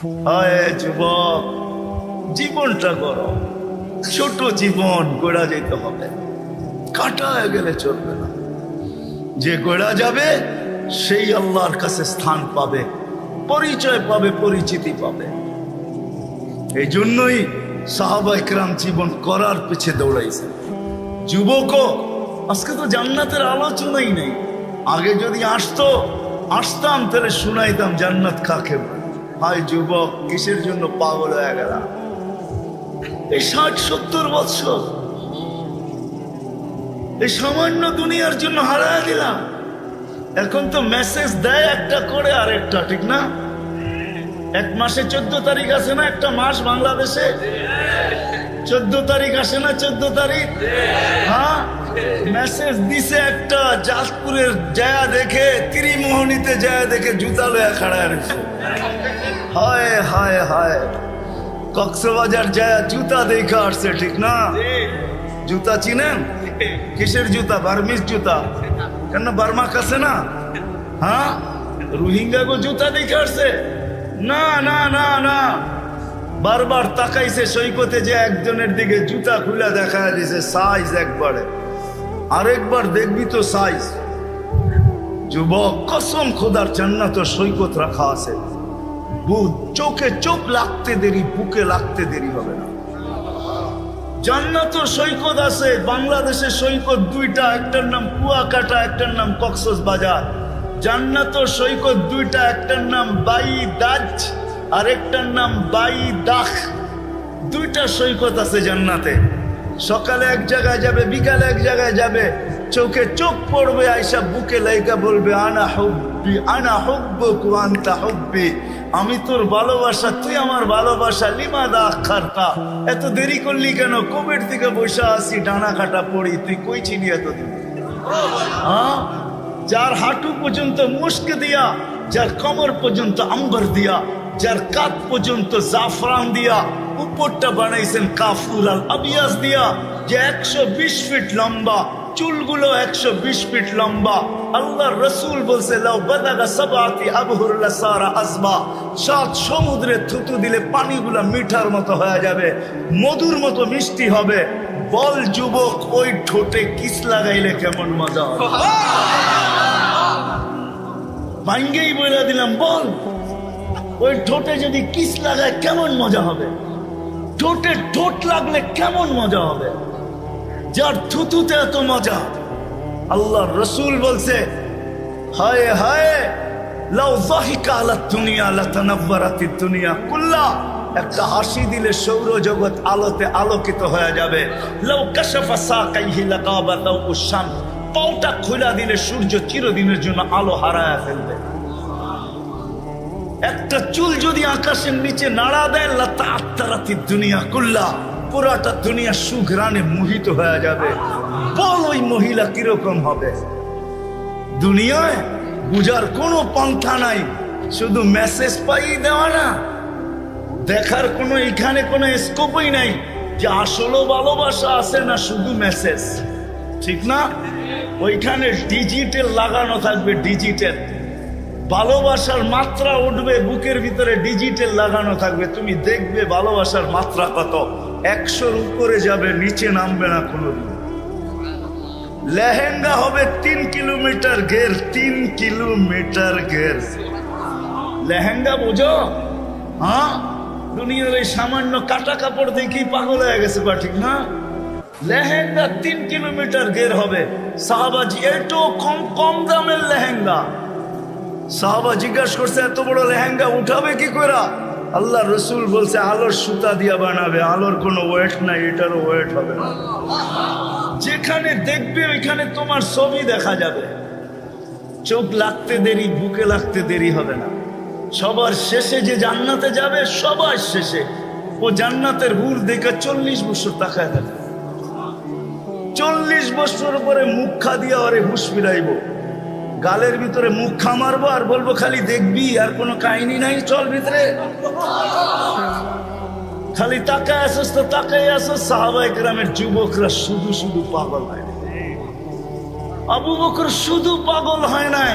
হায় যুবক, জীবনটা করো, ছোট জীবন গড়া যেতে হবে, কাটায় গেলে চলবে না। যে গড়া যাবে সেই আল্লাহর কাছে স্থান পাবে, পরিচয় পাবে, পরিচিতি পাবে। এই জন্যই সাহাবা ইকরাম জীবন করার পিছে দৌড়াইছে। যুবকও আজকে তো জান্নাতের আলোচনাই নেই। আগে যদি আসতাম তাহলে শুনাইতাম জান্নাত কাকে বলে। হায় যুবক, কিসের জন্য পাগল হয়ে গেলাম? এই 60-70 বছর এই সামান্য দুনিয়ার জন্য হারায় দিলাম। এখন তো মেসেজ দেয় একটা করে আর একটা, ঠিক না? এক মাসে 14 তারিখ আসে না? একটা মাস বাংলাদেশে 14 তারিখ আসে না? 14 তারিখ, হ্যাঁ, মেসেজ দিছে একটা। জাজপুরের জায়গা দেখে, ত্রিমোহনীতে জায়গা দেখে জুতা লয়া খাড়া রয়েছে। হায় হায় হায়, কক্সবাজার জায়গা জুতা দেখে আসছে, ঠিক না? জুতা চিনেন? কিসের জুতা? বার্মিস জুতা। কেন বার্মা কাছে না? হ্যাঁ, রোহিঙ্গা গো জুতা দেখে আসছে? না না না না, বারবার তাকাইছে সৈকতে, যে একজনের দিকে জুতা খুলে দেখা দিছে সাইজ একবারে, আরেকবার দেখবি তো সাইজ। যুবক, কসম খোদার, জান্নাত সৈকত রাখা আছে। চোখে চোখ লাগতে দেরি, বুকে লাগতে দেরি হবে না। জান্নাত সৈকত আছে। বাংলাদেশে সৈকত দুইটা, একটার নাম কুয়াকাটা, একটার নাম কক্সবাজার। জান্নাত সৈকত দুইটা, একটার নাম বাইদাজ আর একটার নাম বাইদাখ। দুইটা সৈকত আছে জান্নাতে। সকালে এক জায়গায় যাবে, বিকালে এক জায়গায় যাবে, চোখে চোখ পড়বে, আয়সা বুকে লাইকা বলবে আনা হুব্বি আনা হুব্বুক ওয়া আনতা হুব্বি, আমি তোর ভালোবাসা, তুই আমার ভালোবাসা। লিমাদা আখারতা, এত দেরি করলি কেন? কোভিড থেকে বসে আসি, ডানা কাটা পড়ি, তুই কই ছিলি এতদিন? হ্যাঁ, যার হাঁটু পর্যন্ত মুস্ক দিয়া, যার কমর পর্যন্ত আম্বর দিয়া, যার কাঁধ পর্যন্ত জাফরান দিয়া, উপরটা বানাইছেন কাফুর আল আবিয়াস দিয়া, যে 120 ফিট লম্বা, চুলগুলো 120 ফিট লম্বা। আল্লাহ রসুল বলছে লাউ বাদাগা সাবাতি আবহুর লাসারা আসবা, 7 সমুদ্রে থুতু দিলে পানিগুলা মিঠার মতো হয়ে যাবে, মধুর মতো মিষ্টি হবে। বল যুবক, ওই ঠোঁটে কিস লাগাইলে কেমন মজা হবে? ভাঙ্গেই বলে দিলাম, বল ওই ঠোঁটে যদি কিস লাগায় কেমন মজা হবে? ঠোঁটে ঠোঁট লাগলে কেমন মজা হবে? যার থুতুতে এত মজা। আল্লাহ রসুল বলছে হায় হায় লাউ যাহিকা আলা দুনিয়া লাতানাওয়ারাতিদ দুনিয়া কুল্লা, একটা হাসি দিলে সৌরজগৎ আলোতে আলোকিত হয়ে যাবে। লাউ কাশাফা সাকাইহি লাগাবাতাউ শামস, পাউটা খোলা দিলে সূর্য চিরদিনের জন্য আলো হারায় ফেলবে। একটা চুল যদি আকাশের নিচে নাড়া দেয় লাতাআত্তারাতিদ দুনিয়া কুল্লা, পুরাটা দুনিয়া সুঘ্রাণে মোহিত হয়ে যাবে। বল ওই মহিলা কিরকম হবে? দুনিয়ায় বুঝার কোনো পন্থা নাই, শুধু মেসেজ পাই দেওয়া না, দেখার কোনো এখানে কোনো স্কোপই নাই যে আসলে ভালোবাসা আছে না শুধু মেসেজ, ঠিক না? ওইখানে ডিজিটাল লাগানো থাকবে, ডিজিটাল ভালোবাসার মাত্রা উঠবে, বুকের ভিতরে ডিজিটাল লাগানো থাকবে। তুমি দেখবে ভালোবাসার মাত্রা কত, 100-র উপরে যাবে, নিচে নামবে না কোনোদিন। লেহেঙ্গা হবে 3 কিলোমিটার ঘের, 3 কিলোমিটার ঘের লেহেঙ্গা, বুঝো? হ্যাঁ, দুনিয়ার এই সামান্য কাটা কাপড় দেখেই পাগল হয়ে গেছে, বা ঠিক না? লেহেঙ্গা 3 কিলোমিটার ঘের হবে। সাহাবাজি এত কম দামের লেহেঙ্গা। সাহাবা জিজ্ঞাসা করছে এত বড় লেহেঙ্গা উঠাবে কি করে? আল্লাহ রসুল বলছে আলোর সুতা দিয়া বানাবে, আলোর কোনো ওয়েট নাই, এটারও ওয়েট হবে না। যেখানে দেখবে ওইখানে তোমার ছবি দেখা যাবে। চোখ লাগতে দেরি, বুকে লাগতে দেরি হবে না। সবার শেষে যে জান্নাতে যাবে, সবার শেষে ও জান্নাতের হুর দেখে 40 বছর তাকায় থাকে। 40 বছর পরে মুখ খা দিয়া ওরে হুশ ফিরাইব, গালের ভিতরে মুখ খা মারবো আর বলবো খালি দেখবি, আর কোনো কাহিনী নাই, চল ভিতরে। খালি তাকায় আসস তো তাকাই আসস। সাহাবায়ে কেরামের যুবকরা শুধু শুধু পাগল হয়। আবু বকর শুধু পাগল হয় নাই,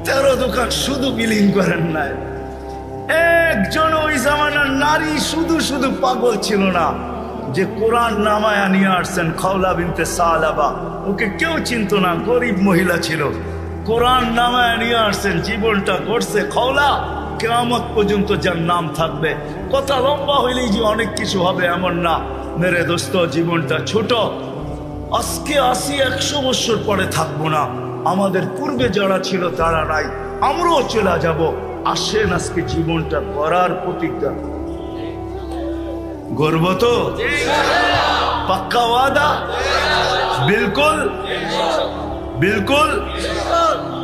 13 দোকান শুধু বিলীন করেন নাই। একজন ওই জামানার নারী শুধু শুধু পাগল ছিল না যে কোরআন নামায়া নিয়ে আসছেন খাওলা বিনতে সালাবা, ওকে কেউ চিনত না, গরিব মহিলা ছিল। কোরআন নামায়া নিয়ে আসছেন, জীবনটা গড়ছে খাওলা, কিয়ামত পর্যন্ত যার নাম থাকবে। কথা লম্বা হইলেই যে অনেক কিছু হবে এমন না মেরে দোস্ত, জীবনটা ছোট। আজকে 80-100 বছর পরে থাকবো না, আমাদের পূর্বে যারা ছিল তারা নাই, আমরাও চলে যাব। আসেন আজকে জীবনটা করার প্রতিজ্ঞা গর্ব তো পাক্কা ওয়াদা, বিলকুল বিলকুল।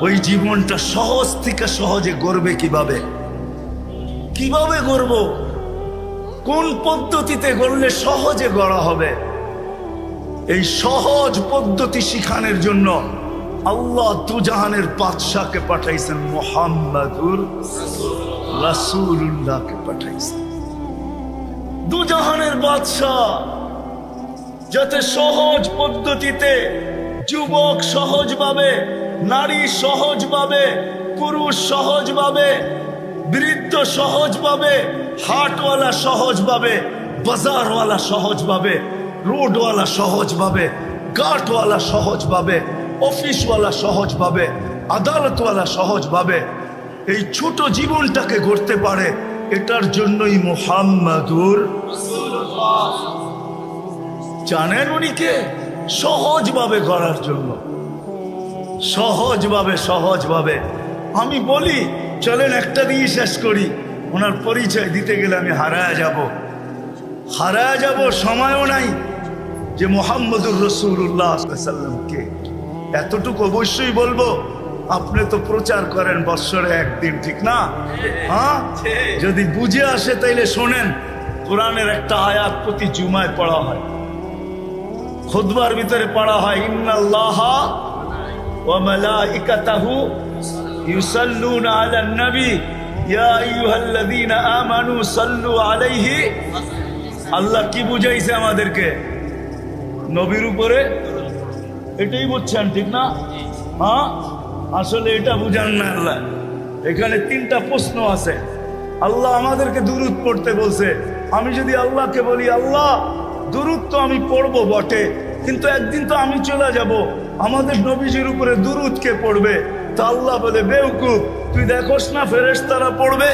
ওই জীবনটা সহজ থেকে সহজে গড়বে কিভাবে, কিভাবে গড়ব, কোন পদ্ধতিতে গড়লে সহজে গড়া হবে, এই সহজ পদ্ধতি শিখানোর জন্য আল্লাহ দুজাহানের বাদশাকে পাঠাইছেন, মুহাম্মাদুর রাসূলুল্লাহকে পাঠাইছেন। দুজাহানের বাদশাহ যাতে সহজ পদ্ধতিতে যুবক সহজভাবে, নারী সহজভাবে, পুরুষ সহজভাবে, বৃদ্ধ সহজভাবে, হাটওয়ালা সহজভাবে, বাজারওয়ালা সহজভাবে, রোডওয়ালা সহজভাবে, ঘাটওয়ালা সহজভাবে, অফিসওয়ালা সহজভাবে, আদালতওয়ালা সহজভাবে এই ছোট জীবনটাকে গড়তে পারে, এটার জন্যই মুহাম্মাদুর রাসূলুল্লাহ। জানেন উনি কে? সহজভাবে গড়ার জন্য, সহজভাবে সহজভাবে। আমি বলি চলেন একটা দিয়ে শেষ করি, ওনার পরিচয় দিতে গেলে আমি হারায়া যাব, সময়ও নাই। যে মুহাম্মাদুর রাসূলুল্লাহ সাল্লাল্লাহু আলাইহি ওয়াসাল্লামকে এতটুকু অবশ্যই বলবো। আপনি তো প্রচার করেন বৎসরে একদিন, ঠিক না? হ্যাঁ, যদি বুঝে আসে তাইলে শোনেন, কোরআনের একটা আয়াত প্রতি জুমায় পড়া হয়, খুতবার ভিতরে পড়া হয়, ইন্নাল্লাহা ওয়া মালাইকাতাহু ইউসাল্লুনা আলান নবী ইয়া আইয়ুহাল্লাযীনা আমানু সাল্লু আলাইহি। আল্লাহ কি বুঝাইছে আমাদেরকে? নবীর উপরে। এটাই বুঝছেন, ঠিক না? হ্যাঁ, আসলে এটা বুঝান না আল্লাহ। এখানে 3টা প্রশ্ন আছে। আল্লাহ আমাদেরকে দুরূদ পড়তে বলছে। আমি যদি আল্লাহকে বলি, আল্লাহ দুরূদ তো আমি পড়বো বটে, কিন্তু একদিন তো আমি চলে যাব, আমাদের নবীজির উপরে দুরূদ কে পড়বে? তা আল্লাহ বলে, বেওকুফ, তুই দেখোস না ফেরেশতারা পড়বে?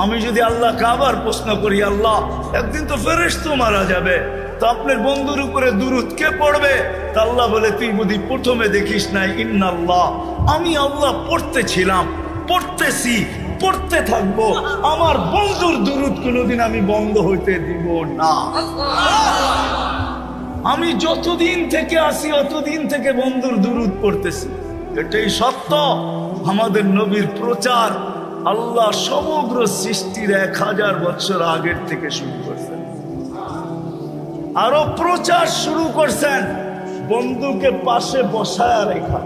আমি যদি আল্লাহকে আবার প্রশ্ন করি, আল্লাহ একদিন তো ফেরেশতা মারা যাবে, তো আপনার বন্ধুর উপরে দুরূদ কে পড়বে? তা আল্লাহ বলে, তুই বুঝি প্রথমে দেখিস নাই, ইন্নাল্লাহ, আমি আল্লাহ পড়তেছিলাম, পড়তেছি, পড়তে থাকবো, আমার বন্ধুর দুরূদ কোনোদিন আমি বন্ধ হইতে দিব না। আমি যতদিন থেকে আসি অতদিন থেকে বন্ধুর দুরূদ পড়তেছি, এটাই সত্য। আমাদের নবীর প্রচার আল্লাহ সমগ্র সৃষ্টির 1000 বছর আগের থেকে শুরু করছেন, আরো প্রচার শুরু করছেন বন্ধুকে পাশে বসায় রেখা।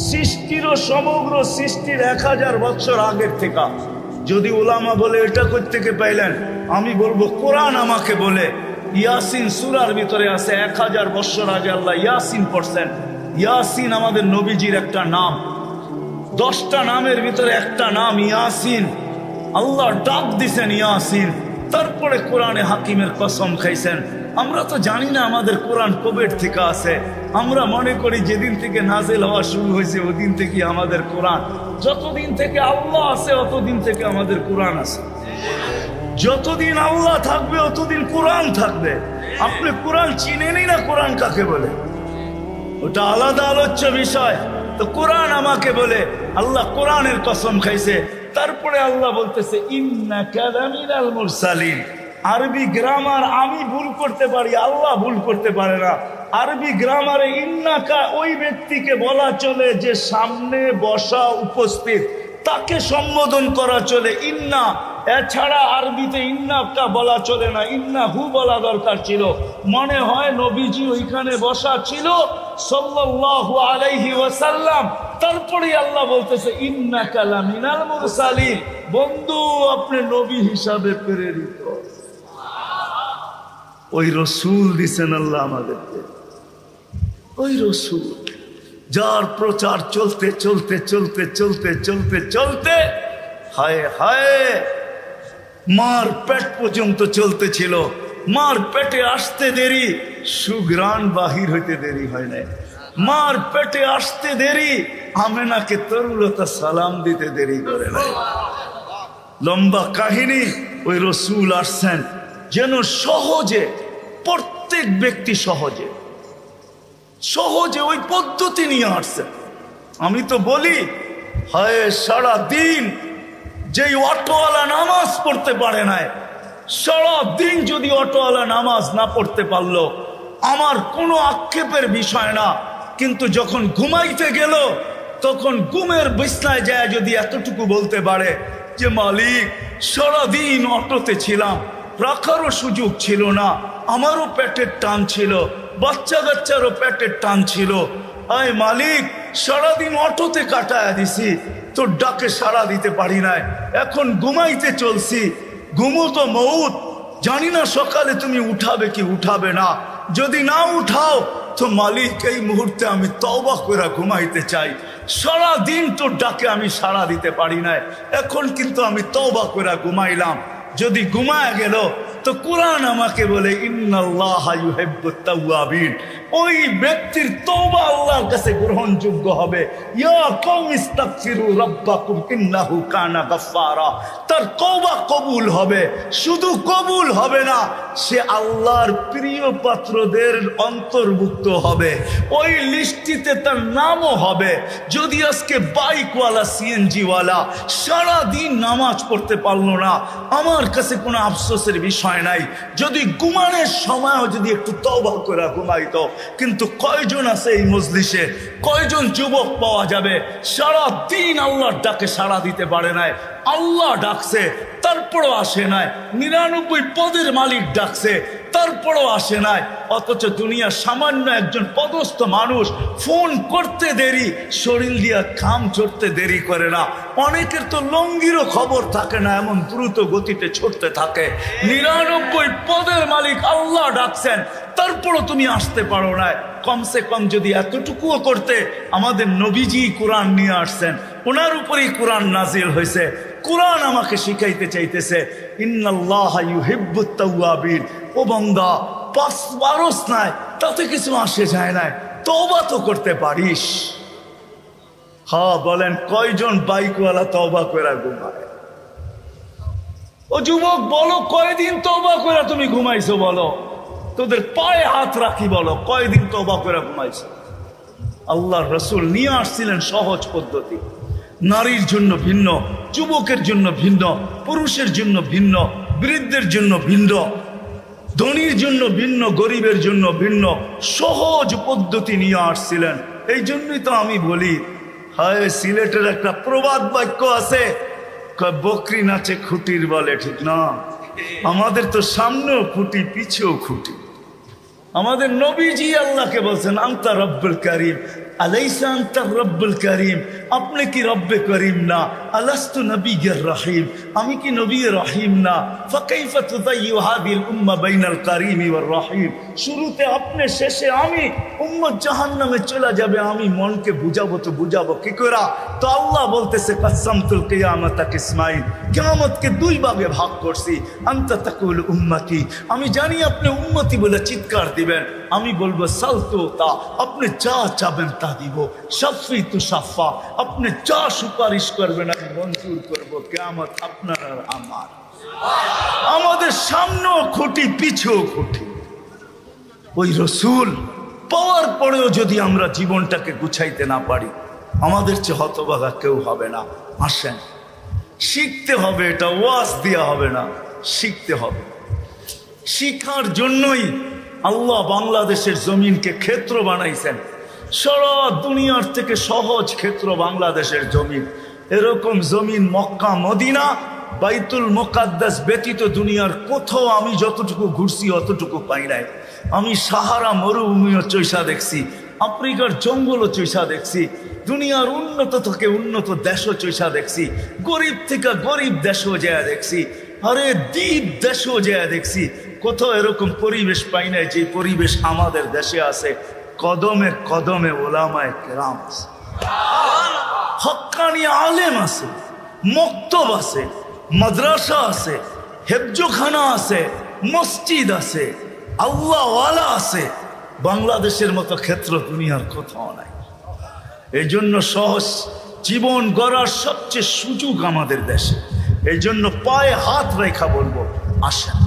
সৃষ্টিরও সমগ্র সৃষ্টির 1000 বছর আগের থেকে। যদি উলামা বলে এটা কই থেকে পাইলেন, আমি বলবো কোরআন আমাকে বলে। ইয়াসিন সূরার ভিতরে আছে, 1000 বছর আগে আল্লাহ ইয়াসিন পড়ছেন। ইয়াসিন আমাদের নবীজির একটা নাম, 10টা নামের ভিতরে একটা নাম ইয়াসিন। আল্লাহ ডাক দিছেন ইয়াসিন, তারপরে কোরআনে হাকিমের কসম খাইছেন। আমরা তো জানি না আমাদের কোরআন কবের থেকে আছে। আমরা মনে করি যেদিন থেকে নাজিল হওয়া শুরু হয়েছে ওদিন থেকে আমাদের কোরআন। যতদিন থেকে আল্লাহ আছে অতদিন থেকে আমাদের কোরআন আছে। যতদিন আল্লাহ থাকবে অতদিন কোরআন থাকবে। আপনি কোরআন চিনেনই না কোরআন কাকে বলে, ওটা আলাদা আলোচ্য বিষয়। তো কোরআন আমাকে বলে, আল্লাহ কোরআনের কসম খাইছে। তারপরে আল্লাহ বলতেছে, ইন্নাকা লামিনাল মুরসালিন। আরবি গ্রামার আমি ভুল করতে পারি, আল্লাহ ভুল করতে পারে না। আরবি গ্রামারে ইন্নাকা ওই ব্যক্তিকে বলা চলে যে সামনে বসা উপস্থিত, তাকে সম্বোধন করা চলে। ইন্না, এছাড়া আরবিতে ইন্নাকা বলা চলে না, ইন্নাহু বলা দরকার ছিল। মনে হয় নবীজি ওইখানে বসা ছিল সাল্লাল্লাহু আলাইহি ওয়াসাল্লাম। তারপরে আল্লাহ বলতেছে, ইন্নাকা লামিনাল মুরসালিন, বন্ধু আপনি নবী হিসাবে প্রেরিত। ওই রসুল দিছেন আল্লাহ আমাদেরকে, ওই রসুল যার প্রচার চলতে চলতে চলতে চলতে চলতে চলতে হায় হায়, মার পেট পর্যন্ত চলতেছিল, মার পেটে আসতে দেরি, সুঘ্রাণ বাহির হইতে দেরি হয় নাই। মার পেটে আসতে দেরি, আমেনাকে তরুলতা সালাম দিতে দেরি করে নাই। লম্বা কাহিনী। ওই রসুল আসছেন যেন সহজে, প্রত্যেক ব্যক্তি সহজে সহজে ওই পদ্ধতি নিয়ে আসছেন। আমি তো বলি, হায় সারা দিন যেই অটোওয়ালা নামাজ পড়তে পারে নাই, সারা দিন যদি অটোওয়ালা নামাজ না পড়তে পারলো, আমার কোনো আক্ষেপের বিষয় না, কিন্তু যখন ঘুমাইতে গেল তখন ঘুমের বিছনায় যায় যদি এতটুকু বলতে পারে যে মালিক সারাদিন অটোতে ছিলাম, রাখারও সুযোগ ছিল না, আমারও পেটের টান ছিল, বাচ্চা কাচ্চারও পেটের টান ছিল, আয় মালিক সারাদিন অটোতে কাটায় দিছি, তোর ডাকে সাড়া দিতে পারি নাই, এখন ঘুমাইতে চলছি, ঘুমো তো মউত, জানি না সকালে তুমি উঠাবে কি উঠাবে না, যদি না উঠাও তো মালিক এই মুহূর্তে আমি তওবা করে ঘুমাইতে চাই, সারা দিন তোর ডাকে আমি সাড়া দিতে পারি নাই, এখন কিন্তু আমি তওবা করে ঘুমাইলাম। যদি ঘুমায় গেল তো কোরআন আমাকে বলে ইন্নাল্লাহা ইউহিব্বুত তাওয়াবিন, ওই ব্যক্তির তওবা আল্লাহর কাছে গ্রহণযোগ্য হবে। ইয়া কওমি ইস্তাগফিরু রাব্বাকুম ইন্নাহু কানা গাফফারা, তার তওবা কবুল হবে। শুধু কবুল হবে না, সে আল্লাহর প্রিয় পাত্রদের অন্তর্ভুক্ত হবে, ওই লিস্টিতে তার নামও হবে। যদি আজকে বাইকওয়ালা, সিএনজিওয়ালা সারা দিন নামাজ পড়তে পারলো না, আমার কাছে কোনো আফসোসের বিষয় নাই, যদি ঘুমানোর সময়ও যদি একটু তওবা করে ঘুমাইতো। কিন্তু কয়জন আছে এই মজলিসে, কয়জন যুবক পাওয়া যাবে সারা দিন আল্লাহর ডাকে সাড়া দিতে পারে নাই, আল্লাহ ডাকছে তারপরও আসে নাই, 99 পদের মালিক ডাকছে তারপরও আসে নাই, অথচ দুনিয়া সামান্য একজন পদস্থ মানুষ ফোন করতে দেরি, শরীর দিয়া খাম চড়তে দেরি করে না। অনেকের তো লঙ্গিরও খবর থাকে না, এমন দ্রুত গতিতে ছুটতে থাকে। 99 পদের মালিক আল্লাহ ডাকছেন, তারপরও তুমি আসতে পারো না। কমসে কম যদি এতটুকুও করতে, আমাদের নবীজি কোরআন নিয়ে আসছেন, ওনার উপরেই কোরআন নাজিল হয়েছে, কোরআন আমাকে শিখাইতে চাইতেছে ইন্নাল্লাহা ইউহিব্বুত তাওয়াবিন। ও বান্দা, পাঁচ বারস নাই, তাতে কিছু আসে যায় না, তওবা তো করতে পারিস। হ্যাঁ বলেন, কয়জন বাইকওয়ালা তওবা করে ঘুমায়? ও যুবক বলো, কয়দিন তওবা করে তুমি ঘুমাইছো? বলো, তোদের পায়ে হাত রাখি, বলো কয়দিন তওবা করে ঘুমাইছো? আল্লাহর রাসূল নিয়ে আসছিলেন সহজ পদ্ধতি, নারীর জন্য ভিন্ন, যুবকের জন্য ভিন্ন, পুরুষের জন্য ভিন্ন, বৃদ্ধের জন্য ভিন্ন, ধনীর জন্য ভিন্ন, গরিবের জন্য ভিন্ন, সহজ পদ্ধতি নিয়ে আসছিলেন। এই জন্যই তো আমি বলি, হায় সিলেটের একটা প্রবাদ বাক্য আছে, বকরি নাচে খুঁটির বলে, ঠিক না? আমাদের তো সামনেও খুঁটি, পিছেও খুঁটি। আমাদের নবীজি আল্লাহকে বলছেন আনতা রব্বুল করিম, আলাইসা আনতা রব্বুল করিম, আপনি কি রব্বে করিম না? আলাস্তু নবিয়্যির রহিম, আমি কি নবী রহিম না? ফাকাইফা তুযায়্যু হাযিহিল উম্মাহ বাইনাল করিম ওয়ার রহিম। শুরুতে আপনি, শেষে আমি, উম্মত জাহান্নামে চলে যাবে, আমি মনকে বুঝাবো তো বুঝাবো কি করে? তো আল্লাহ বলতেছে কাসামতুল কিয়ামাতা কিসমাইন, কিয়ামতকে দুই ভাগে ভাগ করছি। আনতা তাকুল উম্মতি, আমি জানি আপনি উম্মতি বলে চিৎকার দিবেন, আমি বলবো সালতুতা, আপনি যা চাবেন তা দিব। শাফি তু শাফা, আপনি যা সুপারিশ করবেন আমি মঞ্জুর করবো। কিয়ামত আপনার আর আমার। আমাদের সামনেও খুঁটি, পিছেও খুঁটি। ওই রসুল পাওয়ার পরেও যদি আমরা জীবনটাকে গুছাইতে না পারি, আমাদের চেয়ে হতভাগা কেউ হবে না। আসেন, শিখতে হবে, এটা ওয়াজ দেওয়া হবে না, শিখতে হবে। শিখার জন্যই আল্লাহ বাংলাদেশের জমিনকে ক্ষেত্র বানাইছেন। সারা দুনিয়ার থেকে সহজ ক্ষেত্র বাংলাদেশের জমিন। এরকম জমিন মক্কা, মদিনা, বাইতুল মুকাদ্দাস ব্যতীত দুনিয়ার কোথাও আমি যতটুকু ঘুরছি অতটুকু পাই নাই। আমি সাহারা মরুভূমিও চৈসা দেখছি, আফ্রিকার জঙ্গলও চৈসা দেখছি, দুনিয়ার উন্নত থেকে উন্নত দেশও চৈসা দেখছি, গরিব থেকে গরিব দেশও যায় দেখছি, আরে দ্বীপ দেশও যায় দেখছি। কোথাও এরকম পরিবেশ পাই নাই যে পরিবেশ আমাদের দেশে আছে। কদমে কদমে ওলামায়ে কেরাম আছে, হক্কানি আলেম আছে, মক্তব আছে, মাদ্রাসা আছে, হেফজোখানা আছে, মসজিদ আছে, আল্লাহওয়ালা আছে। বাংলাদেশের মতো ক্ষেত্র দুনিয়ার কোথাও নাই। এই জন্য সহজ জীবন গড়ার সবচেয়ে সুযোগ আমাদের দেশে। এই জন্য পায়ে হাত রেখা বলবো, আসেন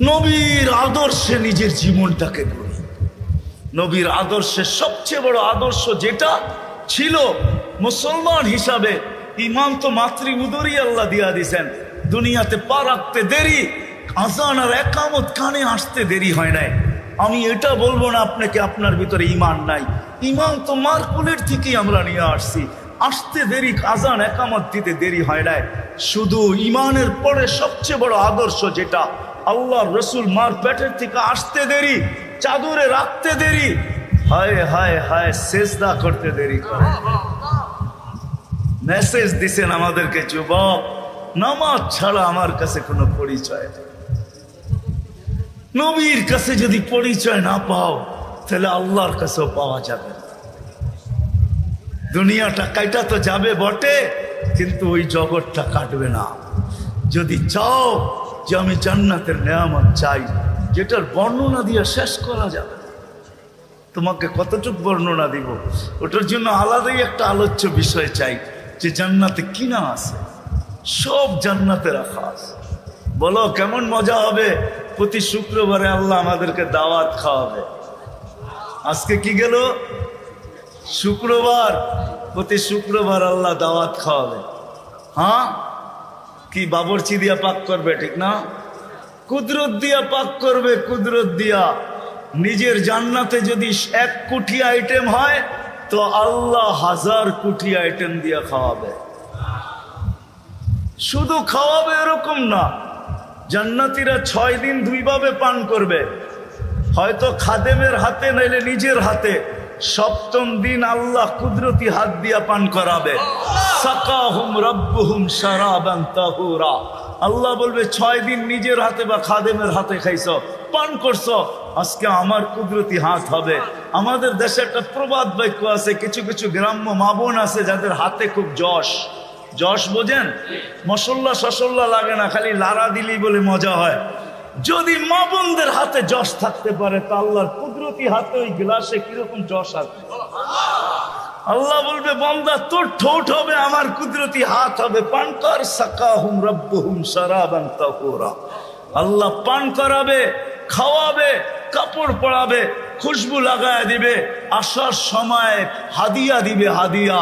নবীর আদর্শে নিজের জীবনটাকে গড়ি। নবীর আদর্শের সবচেয়ে বড় আদর্শ যেটা ছিল মুসলমান হিসাবে, ইমান তো মাতৃ উদরই আল্লাহ দিয়া দিয়েছেন। দুনিয়াতে পা রাখতে দেরি, আজান আর একামত কানে আসতে দেরি হয় নাই। আমি এটা বলবো না আপনাকে আপনার ভিতরে ইমান নাই, ইমান তো মার কোলের থেকেই আমরা নিয়ে আসছি। আসতে দেরি, আজান একামত দিতে দেরি হয় নাই। শুধু ইমানের পরে সবচেয়ে বড় আদর্শ যেটা, আল্লাহ রসুল মার পেটের থেকে আসতে দেরি, চাদরে রাখতে দেরি, হায় হায় হায় সেজদা করতে দেরি করে। মেসেজ দিছেন আমাদেরকে, যুবক নামাজ ছাড়া আমার কাছে কোনো পরিচয় নেই। নবীর কাছে যদি পরিচয় না পাও তাহলে আল্লাহর কাছেও পাওয়া যাবে না। দুনিয়াটা কাইটা তো যাবে বটে, কিন্তু ওই জগৎটা কাটবে না। যদি চাও যে আমি জান্নাতের নেয়ামত চাই, যেটার বর্ণনা দিয়ে শেষ করা যাবে, তোমাকে কতটুকু বর্ণনা দিব, ওটার জন্য আলাদাই একটা আলোচ্য বিষয় চাই, যে জান্নাতে কিনা আছে, সব জান্নাতে রাখা আছে। বলো কেমন মজা হবে? প্রতি শুক্রবারে আল্লাহ আমাদেরকে দাওয়াত খাওয়াবে। আজকে কি গেল শুক্রবার, প্রতি শুক্রবার আল্লাহ দাওয়াত খাওয়াবে। হ্যাঁ, কি বাবরচি দিয়া পাক করবে, ঠিক না? কুদরত দিয়া পাক করবে, কুদরত দিয়া। নিজের জান্নাতে যদি 1 কোটি আইটেম হয় তো আল্লাহ 1000 কোটি আইটেম দিয়া খাওয়াবে। শুধু খাওয়াবে এরকম না, জান্নাতীরা 6 দিন 2 ভাবে পান করবে, হয়তো খাদেমের হাতে নাইলে নিজের হাতে। 7ম দিন আল্লাহ কুদরতি হাত দিয়া পান করাবে। সাকাহুম রাব্বুহুম শারাবান তাহুরা। আল্লাহ বলবে 6 দিন নিজের হাতে বা খাদেমের হাতে খাইছো, পান করছো, আজকে আমার কুদরতি হাত হবে। আমাদের দেশে একটা প্রবাদ বাক্য আছে, কিছু কিছু গ্রাম্য মা বোন আছে যাদের হাতে খুব যশ। যশ বোঝেন? মশল্লা শসল্লা লাগে না, খালি লাড়া দিলেই বলে মজা হয়। যদি মা বোনদের হাতে যশ থাকতে পারে তা আল্লাহর কুদরতি হাতে ওই গ্লাসে কিরকম যশ আছে। আল্লাহ বলবে বান্দা তোর ঠোঁট হবে, আমার কুদরতি হাত হবে, পান কর। সাকাহুম রাব্বুহুম শারাবান তাহুরা। আল্লাহ পান করাবে, খাওয়াবে, কাপড় পরাবে, খুশবু লাগায় দিবে, আসার সময় হাদিয়া দিবে। হাদিয়া,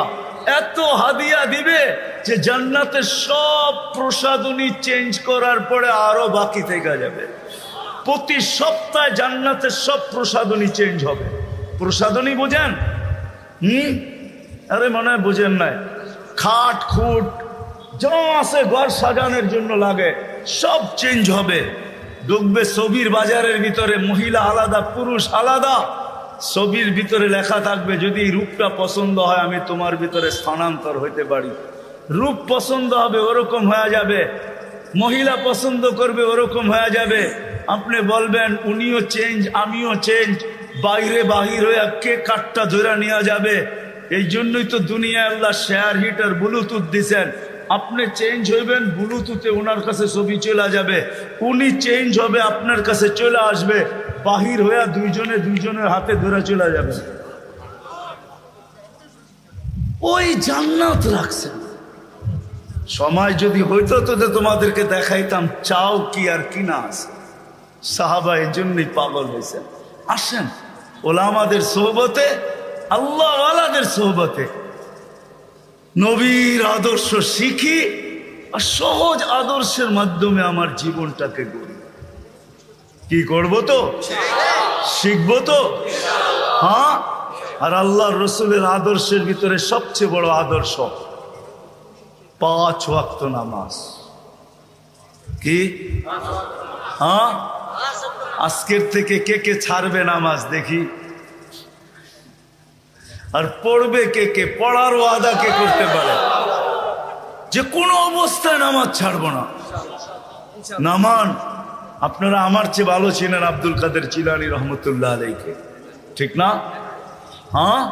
এত হাদিয়া দিবে যে জান্নাতের সব প্রসাদনী চেঞ্জ করার পরে আরো বাকি থেকে যাবে। প্রতি সপ্তাহে জান্নাতের সব প্রসাদনী চেঞ্জ হবে। প্রসাদনী বোঝেন? আরে মনে হয় বোঝেন নাই। খাট খুট যা আছে ঘর সাজানোর জন্য লাগে সব চেঞ্জ হবে। ঢুকবে ছবির বাজারের ভিতরে, মহিলা আলাদা, পুরুষ আলাদা। ছবির ভিতরে লেখা থাকবে, যদি রূপটা পছন্দ হয় আমি তোমার ভিতরে স্থানান্তর হইতে পারি। রূপ পছন্দ হবে ওরকম হয়ে যাবে, মহিলা পছন্দ করবে ওরকম হয়ে যাবে। আপনি বলবেন উনিও চেঞ্জ আমিও চেঞ্জ, বাইরে বাহির হয়ে কে কাঠটা ধরে নেওয়া যাবে। এই জন্যই তো দুনিয়ায় আল্লাহ শেয়ার হিটার ব্লুটুথ দিছেন। আপনি চেঞ্জ হইবেন, ব্লুটুথে ওনার কাছে ছবি চলে যাবে, উনি চেঞ্জ হবে আপনার কাছে চলে আসবে, বাহির হয়ে দুইজনের হাতে ধরে চলে যাবে। ওই জান্নাত রাখছেন। সময় যদি হইতো তো তোমাদেরকে দেখাইতাম চাও কি আর কি না আছে। সাহাবা এই জন্যই পাগল হয়েছেন। আসেন ওলামাদের সোহবতে, আল্লাহওয়ালাদের সোহবতে নবীর আদর্শ শিখি, আর সহজ আদর্শের মাধ্যমে আমার জীবনটাকে গড়ি। কি করবো তো? শিখবো তো? হ্যাঁ। আর আল্লাহ রসুলের আদর্শের ভিতরে সবচেয়ে বড় আদর্শ 5 ওয়াক্ত নামাজ। কি? হ্যাঁ, আজকের থেকে কে কে ছাড়বে নামাজ দেখি? আর পড়বে কে কে? পড়ার ওয়াদা কে করতে পারে যে কোনো অবস্থায় নামাজ ছাড়বো না? নামান। আপনারা আমার চেয়ে ভালো ছিলেন আব্দুল কাদের জিলানী রহমতুল্লাহ আলাইকে, ঠিক না? হ্যাঁ,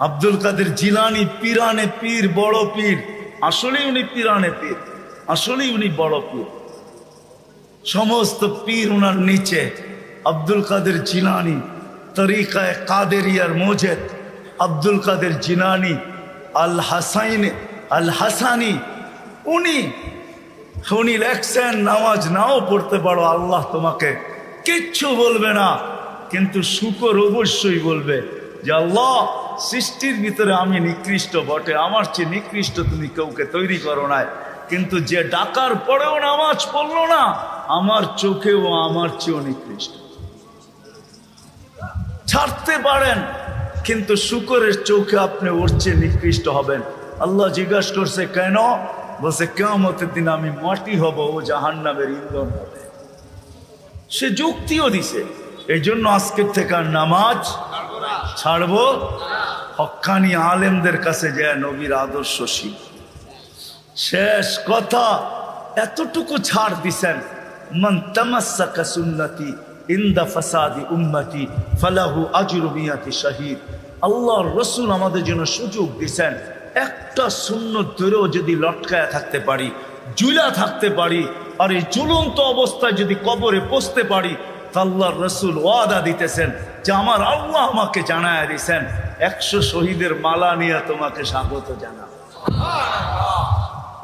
আব্দুল কাদের জিলানী পীরানে পীর, বড় পীর। আসলেই উনি পীরানে পীর, আসলেই উনি বড় পীর। সমস্ত পীর উনার নিচে। আব্দুল কাদের জিলানী, তরিকায় কাদেরিয়ার মোজেদ আব্দুল কাদের জিলানী আল হাসানি, উনি লেখছেন নামাজ নাও পড়তে পারো, আল্লাহ তোমাকে কিচ্ছু বলবে না, কিন্তু শুকর অবশ্যই বলবে যে আল্লাহ সৃষ্টির ভিতরে আমি নিকৃষ্ট বটে, আমার চেয়ে নিকৃষ্ট তুমি কাউকে তৈরি করো নাই, কিন্তু যে ডাকার পরেও নামাজ পড়লো না আমার চোখেও আমার চেয়েও নিকৃষ্ট। ছাড়তে পারেন কিন্তু শুকরের চোখে আপনি ওর চেয়ে নিকৃষ্ট হবেন। আল্লাহ জিজ্ঞাসা করছে কেন? বলছে কিয়ামতের দিন আমি মাটি হব, ও জাহান্নামের ইন্ধন হবে। সে যুক্তিও দিছে। এই জন্য আজকের থেকে আর নামাজ ছাড়বো, হক্কানি আলেমদের কাছে যায় নবীর আদর্শ শিখ। শেষ কথা, এতটুকু ছাড় দিছেন, মান তামাসসাকা সুন্নতি ইনদা ফাসাদি উম্মতি ফালাহু আজরু মিয়াতি শাহীদ। আল্লাহর রাসূল আমাদের জন্য সুযোগ দিছেন, একটা সুন্নত ধরেও যদি লটকায়া থাকতে পারি, ঝুলা থাকতে পারি, আর এই ঝুলন্ত অবস্থায় যদি কবরে পৌঁছতে পারি, আল্লাহর রাসূল ওয়াদা দিতেছেন যে আমার আল্লাহ আমাকে জানায়া দিয়েছেন 100 শহীদের মালা নিয়ে তোমাকে স্বাগত জানাবো।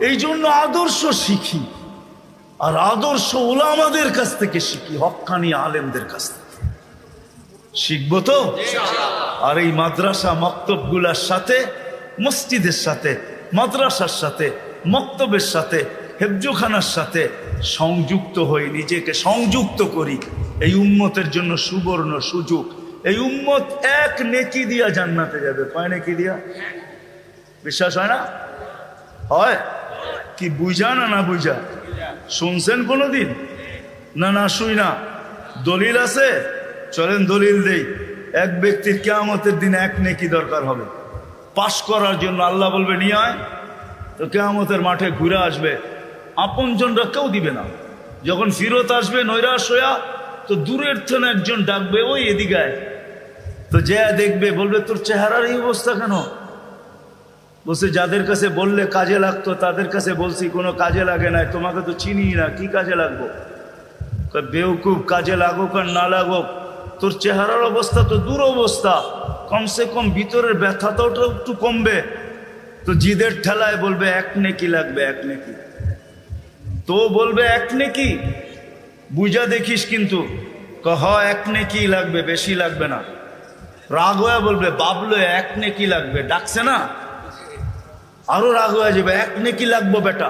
এই জন্য আদর্শ শিখি, আর আদর্শ উলামাদের কাছ থেকে শিখি, হক্কানি আলেমদের কাছ থেকে শিখবো তো। আর এই মাদ্রাসা মক্তবগুলার সাথে, মসজিদের সাথে, মাদ্রাসার সাথে, মক্তবের সাথে, হেফজোখানার সাথে সংযুক্ত হই, নিজেকে সংযুক্ত করি। এই উম্মতের জন্য সুবর্ণ সুযোগ। এই উম্মত এক নেকি দিয়া জান্নাতে যাবে। কয় নেকি দিয়া? বিশ্বাস হয় না? হয় কি? বুঝা না না বুঝা? শুনছেন কোনোদিন? না না শুই না। দলিল আছে? চলেন দলিল দেই। এক ব্যক্তির কিয়ামতের দিন এক নেকি দরকার হবে পাশ করার জন্য। আল্লাহ বলবে নিয়ে আয়, তো কিয়ামতের মাঠে ঘুরে আসবে, আপনজনরা কেউ দিবে না। যখন ফিরত আসবে নৈরাশ হইয়া, তো দূরের থেকে একজন ডাকবে, ওই এদিকে আয়। তো যে দেখবে বলবে তোর চেহারার এই অবস্থা কেন? বলছে যাদের কাছে বললে কাজে লাগতো তাদের কাছে বলছি, কোনো কাজে লাগে না, তোমাকে তো চিনি না, কি কাজে লাগবো? বেউকুব, কাজে লাগুক আর না লাগুক, তোর চেহারার অবস্থা তো দূর অবস্থা, কমসে কম ভিতরের ব্যথাটাও একটু কমবে। তো জিদের ঠেলায় বলবে এক নেকি লাগবে, এক নেকি। তো বলবে এক নেকি, বুঝা দেখিস কিন্তু, হ এক নেকি লাগবে, বেশি লাগবে না। রাগ হয়ে বলবে বাবলো এক নেকি লাগবে, ডাকছে না, আরো রাগ হয়ে যাবে, এক নেকি লাগবো বেটা।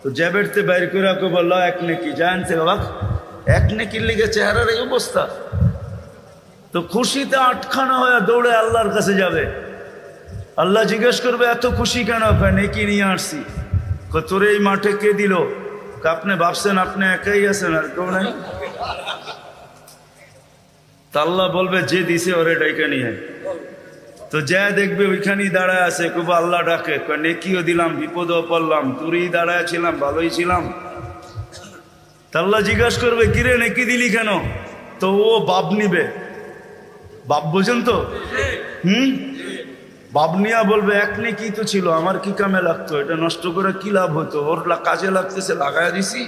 তো জ্যাবেরতে বাইর করে বললো এক নেকি, জানছে বাবা এক নেকির লিগে চেহারার এই অবস্থা। তো খুশিতে আটখানা হয়ে দৌড়ে আল্লাহর কাছে যাবে। আল্লাহ জিজ্ঞেস করবে এত খুশি কেন? নেকি নিয়ে আসছি। তোর এই মাঠে কে দিল? আপনি ভাবছেন আপনি একাই আছেন, আর কেউ নাই। তা আল্লাহ বলবে যে দিছে ওরে ডাইকা নিয়ে। তো যা দেখবে ওইখানেই দাঁড়ায় আছে, খুব আল্লাহ ডাকে, নেকিও দিলাম, বিপদও পড়লাম, দূরেই দাঁড়ায় ছিলাম, ভালোই ছিলাম। তা আল্লাহ জিজ্ঞাসা করবে কিরে নেকি দিলি কেন? তো ও বাপ নিবে, বাপ বোঝেন তো? বাপ নিয়া বলবে এক নেকি তো ছিল, আমার কি কামে লাগতো, এটা নষ্ট করে কি লাভ হতো, ওর কাজে লাগতেছে লাগায়া দিছি।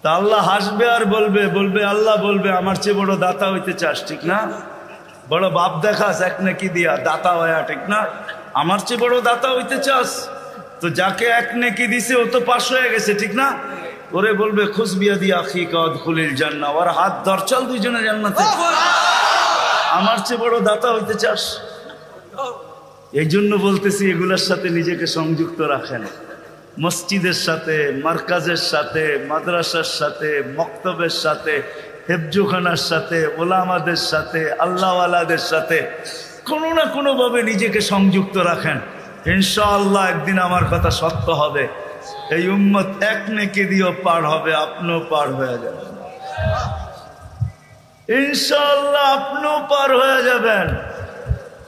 তা আল্লাহ হাসবে আর বলবে আল্লাহ বলবে আমার চেয়ে বড় দাতা হইতে চাস, ঠিক না? বড় বাপ দেখাস এক নেকি দিয়া দাতা হয়া, ঠিক না? আমার চেয়ে বড় দাতা হইতে চাস? তো যাকে এক নেকি দিছে ও তো পাশ হয়ে গেছে, ঠিক না? ওরে বলবে খুশবিয়া দিয়া আখিকা উদখুলিল জান্নাহ, ওর হাত ধর, চল দুইজনে জান্নাতে। আমার চেয়ে বড় দাতা হইতে চাস? এই জন্য বলতেছি এগুলোর সাথে নিজেকে সংযুক্ত রাখেন। মসজিদের সাথে, মার্কাজের সাথে, মাদ্রাসার সাথে, মক্তবের সাথে, হেফজোখানার সাথে, ওলামাদের সাথে, আল্লাহওয়ালাদের সাথে কোনো না কোনোভাবে নিজেকে সংযুক্ত রাখেন। ইনশাআল্লাহ একদিন আমার কথা সত্য হবে। এই উম্মত এক নেকি দিয়েও পার হবে, আপনিও পার হয়ে যাবেন ইনশাআল্লাহ, আপনিও পার হয়ে যাবেন।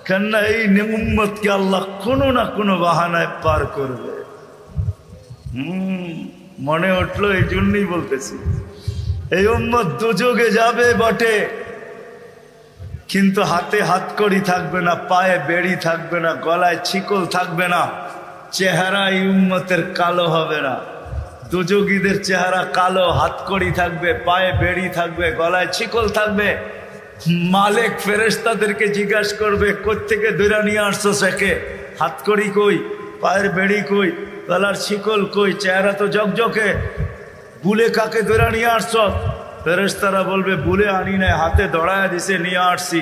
কেননা এই উম্মতকে আল্লাহ কোনো না কোনো বাহানায় পার করবে। মনে উঠলো, এই জন্যই বলতেছি এই উম্মত দুযোগে যাবে বটে, কিন্তু হাতে হাতকড়ি থাকবে না, পায়ে বেড়ি থাকবে না, গলায় ছিকল থাকবে না, চেহারা এই উম্মতের কালো হবে না। দুযোগীদের চেহারা কালো, হাতকড়ি থাকবে, পায়ে বেড়ি থাকবে, গলায় ছিকল থাকবে। মালিক ফেরেশতাদেরকে জিজ্ঞাসা করবে, কোত্থেকে দৈরা নিয়ে আসছো সেকে? হাতকড়ি কই, পায়ের বেড়ি কই, গলার ছিকল কই, চেহারা তো জকজকে, বুলে কাকে দৈরা নিয়ে আসছো? ফেরেশতারা বলবে, বুলে আনি নাই, হাতে দড়ায় দিছে, নিয়ে আসছি।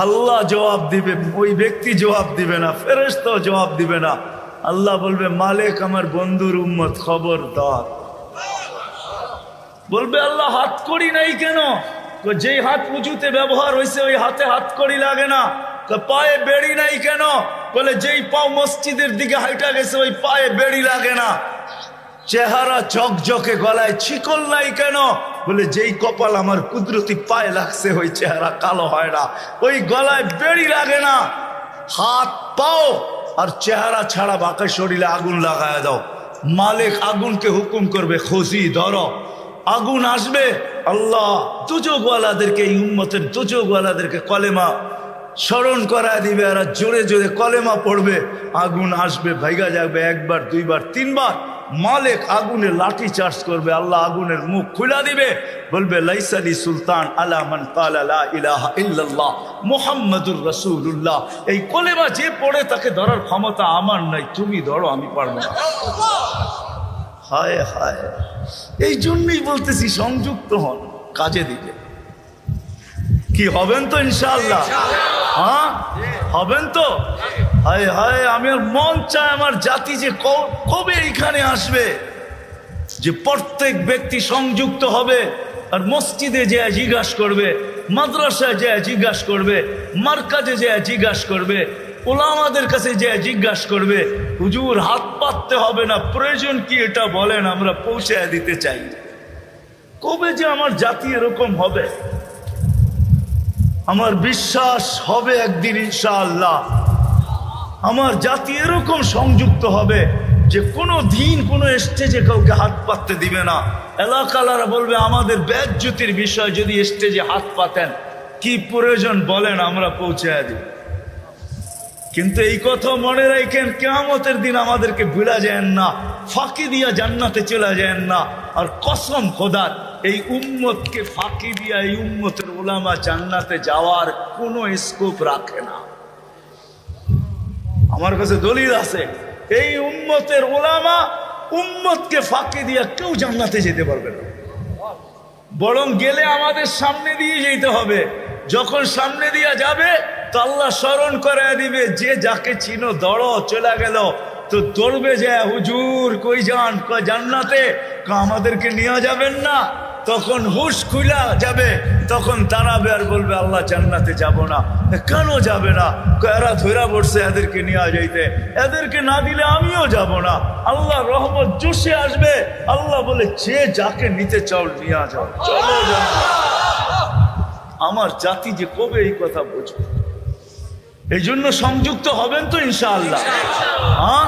আল্লাহ জবাব দিবে, ওই ব্যক্তি জবাব দিবে না, ফেরেশতাও জবাব দিবে না। আল্লাহ বলবে, মালিক আমার বন্ধুর উম্মত, খবরদার। বলবে, আল্লাহ হাতকড়ি নাই কেন? যেই হাত উঁচুতে ব্যবহার হয়েছে ওই হাতে হাতকড়ি লাগে না। পায়ে বেড়ি নাই কেন? বলে, যেই পাও মসজিদের দিকে হাইটা গেছে ওই পায়ে বেড়ি লাগে না। চেহারা ঝকঝকে, গলায় ছিকল নাই কেন? বলে, যেই কপাল আমার কুদরতি পায়ে লাগছে ওই চেহারা কালো হয় না, ওই গলায় বেড়ি লাগে না। হাত পাও আর চেহারা ছাড়া বাকি শরীরে আগুন লাগায় দাও। মালিক আগুনকে হুকুম করবে, খুশি ধরো। আগুন আসবে, আল্লাহ দুজগওয়ালাদেরকে, এই উম্মতের দুজগওয়ালাদেরকে কলেমা স্মরণ করায় দিবে, আর জোরে জোরে কলেমা পড়বে। আগুন আসবে, ভাইগা যাবে, একবার, দুইবার, তিনবার। মালিক আগুনে লাঠি চার্জ করবে, আল্লাহ আগুনের মুখ খুলে দিবে, বলবে, লাইসালি সুলতান আলা মান ক্বালা লা ইলাহা ইল্লাল্লাহ মুহাম্মাদুর রাসূলুল্লাহ। এই কলেমা যে পড়ে তাকে ধরার ক্ষমতা আমার নাই, তুমি ধরো, আমি পারবো না। হায় হায়, এই জন্যই বলতেছি সংযুক্ত হন কাজে দিকে। কি হবেন তো ইনশাআল্লাহ? হ্যাঁ হবেন তো? হায় হায়, আমি মন চায় আমার জাতি যে কবে এইখানে আসবে, যে প্রত্যেক ব্যক্তি সংযুক্ত হবে আর মসজিদে যে জিজ্ঞাসা করবে, মাদ্রাসায় যে জিজ্ঞাসা করবে, মার্কাজে যে জিজ্ঞাসা করবে, ওলামাদের কাছে যে জিজ্ঞাসা করবে, হুজুর হাত পাততে হবে না, প্রয়োজন কি এটা বলেন, আমরা পৌঁছায় দিতে চাই। কবে যে আমার জাতি এরকম হবে? আমার বিশ্বাস হবে একদিন ইনশাআল্লাহ আমার জাতি এরকম সংযুক্ত হবে যে কোনো দিন কোনো স্টেজে কাউকে হাত পাততে দিবে না। এলাকালারা বলবে, আমাদের বেজ্জতির বিষয়, যদি স্টেজে হাত পাতেন, কি প্রয়োজন বলেন, আমরা পৌঁছায় দিই। কিন্তু এই কথা মনে রাখেন, কিয়ামতের দিন আমাদেরকে ভুলা যায় না, ফাঁকি দিয়া জান্নাতে চলে যায় না। আর কসম খোদার, এই উম্মতকে ফাঁকি দিয়া এই উম্মতের উলামা জান্নাতে যাওয়ার কোনো স্কোপ রাখে না। আমার কাছে দলিল আছে, এই উম্মতের উলামা উম্মতকে ফাঁকি দিয়া কেউ জান্নাতে যেতে পারবে না। বরং গেলে আমাদের সামনে দিয়ে যেতে হবে। যখন সামনে দিয়া যাবে তো আল্লাহ স্মরণ করায় দিবে, যে যাকে চিনো দৌড়ো, চলে গেল তো দৌড়বে, যে হুজুর কই যান? কয় জান্নাতে। আমাদেরকে নিয়ে যাবেন না? তখন হুশ খুলা যাবে, তখন দাঁড়াবে আর বলবে, আল্লাহ জান্নাতে যাব না। কেন যাবে না? এরা ধরা পড়ছে, এদেরকে নিয়ে যাইতে, এদেরকে না দিলে আমিও যাব না। আল্লাহ রহমত জোশে আসবে, আল্লাহ বলে, যে যাকে নিতে চাও নিয়ে যাও, চলো যাও। আমার জাতি যে কবে এই কথা বুঝবে? এই জন্য সংযুক্ত হবেন তো ইনশাআল্লাহ? হ্যাঁ,